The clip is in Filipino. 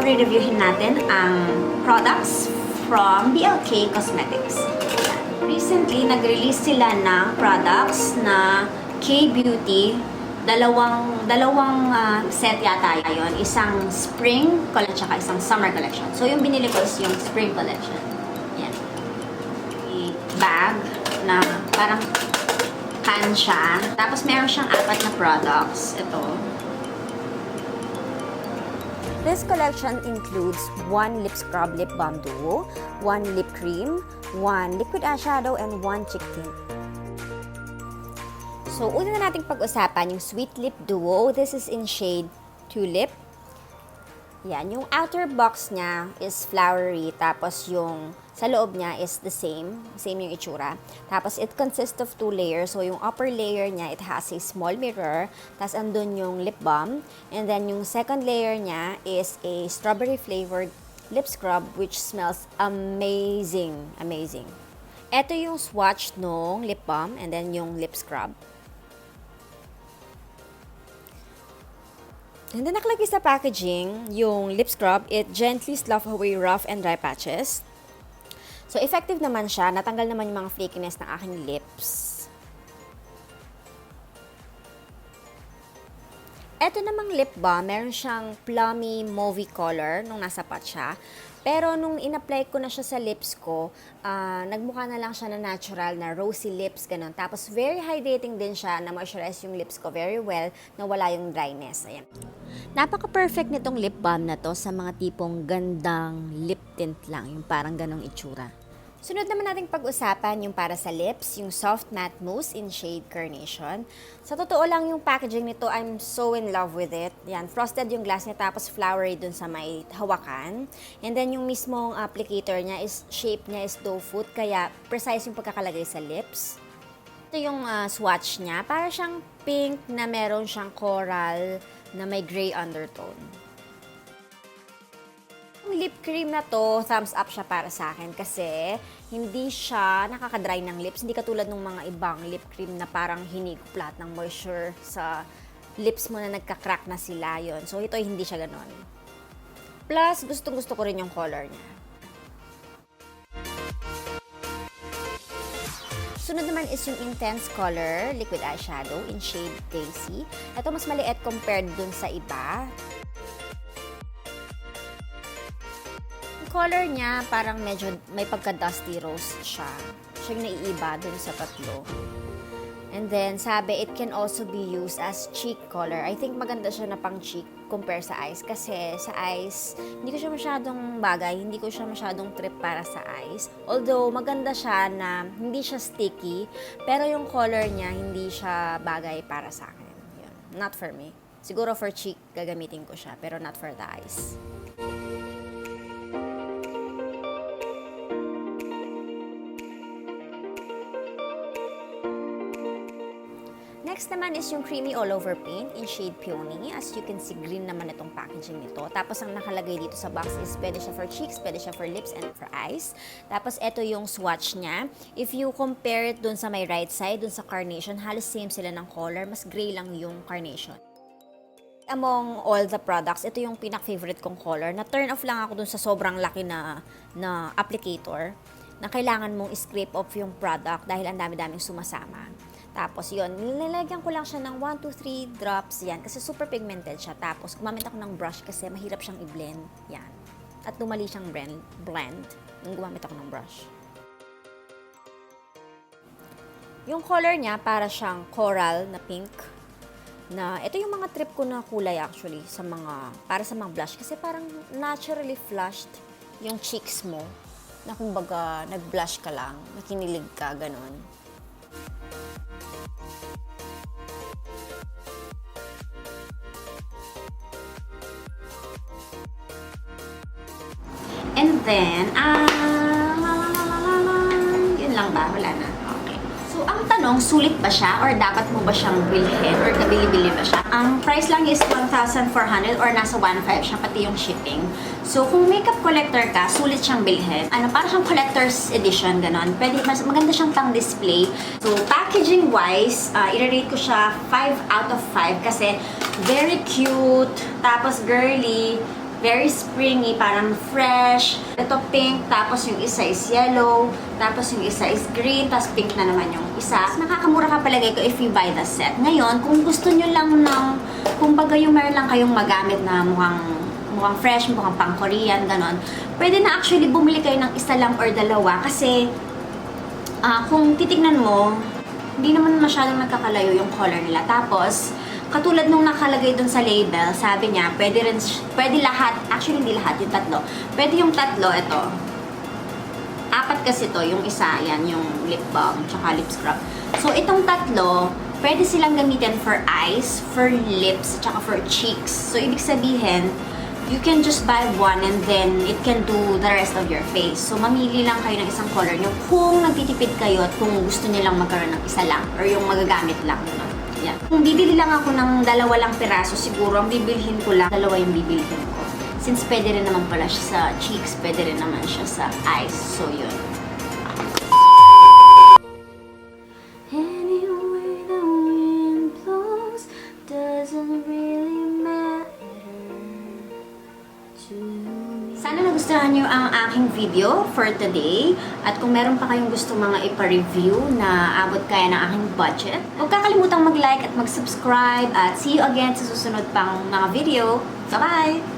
re-reviewin natin ang products from BLK Cosmetics. Recently, nag-release sila ng products na K-Beauty. Dalawang set yata yun. Isang spring collection at isang summer collection. So, yung binili ko is yung spring collection. Yan. Bag na parang can siya. Tapos, meron siyang 4 na products. Ito. This collection includes 1 lip scrub lip balm duo, 1 lip cream, 1 liquid eyeshadow, and 1 cheek tint. So, una na nating pag-usapan yung Sweet Lip Duo. This is in shade Tulip. Yan, yung outer box niya is flowery, tapos yung sa loob niya is the same yung itsura. Tapos it consists of 2 layers. So yung upper layer niya, it has a small mirror, tapos andun yung lip balm, and then yung second layer niya is a strawberry flavored lip scrub which smells amazing. Ito yung swatch nung lip balm and then yung lip scrub. And then nakalagay sa packaging, yung lip scrub, it gently slough away rough and dry patches. So, effective naman siya. Natanggal naman yung mga flakiness ng aking lips. Ito namang lip balm, meron siyang plummy mauvey color nung nasa pot siya. Pero nung in-apply ko na siya sa lips ko, nagmukha na lang siya na natural, na rosy lips, ganun. Tapos, very hydrating din siya, na moisturize yung lips ko very well, na wala yung dryness. Ayan. Napaka-perfect nitong lip balm na to sa mga tipong gandang lip tint lang, yung parang ganong itsura. Sunod naman nating pag-usapan yung para sa lips, yung Soft Matte Mousse in shade Carnation. Sa totoo lang yung packaging nito, I'm so in love with it. Yan, frosted yung glass niya, tapos flowery dun sa may hawakan. And then yung mismong applicator niya, shape niya is doe foot, kaya precise yung pagkakalagay sa lips. Ito yung swatch niya, para siyang pink na meron siyang coral na may gray undertone. Yung lip cream na to, thumbs up siya para sa akin kasi hindi siya nakaka-dry ng lips. Hindi katulad ng mga ibang lip cream na parang hinigop lahat ng moisture sa lips mo na nagka-crack na sila yon. So ito hindi siya ganon. Plus, gustong-gusto ko rin yung color niya. Sunod naman is yung Intense Color Liquid Eyeshadow in shade Daisy. Ito mas maliit compared dun sa iba. Color niya, parang medyo may pagka-dusty rose siya. Siya yung naiiba dun sa tatlo. And then, sabi, it can also be used as cheek color. I think maganda siya na pang cheek compare sa eyes. Kasi sa eyes, hindi ko siya masyadong bagay. Hindi ko siya masyadong trip para sa eyes. Although, maganda siya na hindi siya sticky. Pero yung color niya, hindi siya bagay para sa akin. Yun. Not for me. Siguro for cheek, gagamitin ko siya. Pero not for the eyes. Next naman is yung Creamy All Over Paint in shade Peony. As you can see, green naman itong packaging nito. Tapos ang nakalagay dito sa box is pwede siya for cheeks, pwede siya for lips, and for eyes. Tapos ito yung swatch niya. If you compare it dun sa may right side, dun sa Carnation, halos same sila ng color. Mas gray lang yung Carnation. Among all the products, ito yung pinak-favorite kong color. Na-turn off lang ako dun sa sobrang laki na applicator na kailangan mong scrape off yung product dahil ang dami-daming sumasama. Tapos yun, nilalagyan ko lang siya ng 1, 2, 3 drops yan kasi super pigmented siya. Tapos gumamit ako ng brush kasi mahirap siyang i-blend. Yan. At dumali siyang blend nung gumamit ako ng brush. Yung color niya para siyang coral na pink. Na ito yung mga trip ko na kulay actually para sa mga blush kasi parang naturally flushed yung cheeks mo na kumbaga nag-blush ka lang, nakinilig ka, ganon. And then, yun lang ba? Wala na. Okay. So, ang tanong, sulit ba siya? Or dapat mo ba siyang bilhin? Or kabili-bili ba siya? Ang price lang is 1,400 or nasa 1,500 siya, pati yung shipping. So, kung makeup collector ka, sulit siyang bilhin. Para siyang collector's edition, ganon. Pwede, maganda siyang pang-display. So, packaging-wise, i-rate ko siya 5 out of 5 kasi very cute, tapos girly, Very springy, parang fresh. Ito pink, tapos yung isa is yellow, tapos yung isa is green, tapos pink na naman yung isa. Nakakamura ka palagay ko if you buy the set. Ngayon, kung gusto nyo lang ng, kung baga yung meron lang kayong magamit na mukhang fresh, mukhang pang Korean, ganon, pwede na actually bumili kayo ng isa lang or dalawa kasi kung titignan mo, hindi naman masyadong nagkakalayo yung color nila. Tapos, katulad nung nakalagay dun sa label, sabi niya, pwede lahat, actually hindi lahat, yung tatlo. Pwede yung tatlo, ito. 4 kasi to, yung isa, yan, yung lip balm, tsaka lip scrub. So, itong tatlo, pwede silang gamitin for eyes, for lips, tsaka for cheeks. So, ibig sabihin, you can just buy one and then it can do the rest of your face. So, mamili lang kayo ng isang color nyo kung nagtitipid kayo at kung gusto nyo lang magkaroon ng isa lang or yung magagamit lang. Yan. Kung bibili lang ako ng 2 lang piraso, siguro ang bibilhin ko lang, 2 yung bibilhin ko. Since pwede rin naman pala siya sa cheeks, pwede rin naman siya sa eyes. So, yun. Anyway the wind blows doesn't really matter to me. Sana nagustuhan nyo ang aking video for today. At kung meron pa kayong gusto mga ipa-review na abot kaya ng aking budget, huwag kakalimutang mag-like at mag-subscribe. At see you again sa susunod pang mga video. Bye-bye!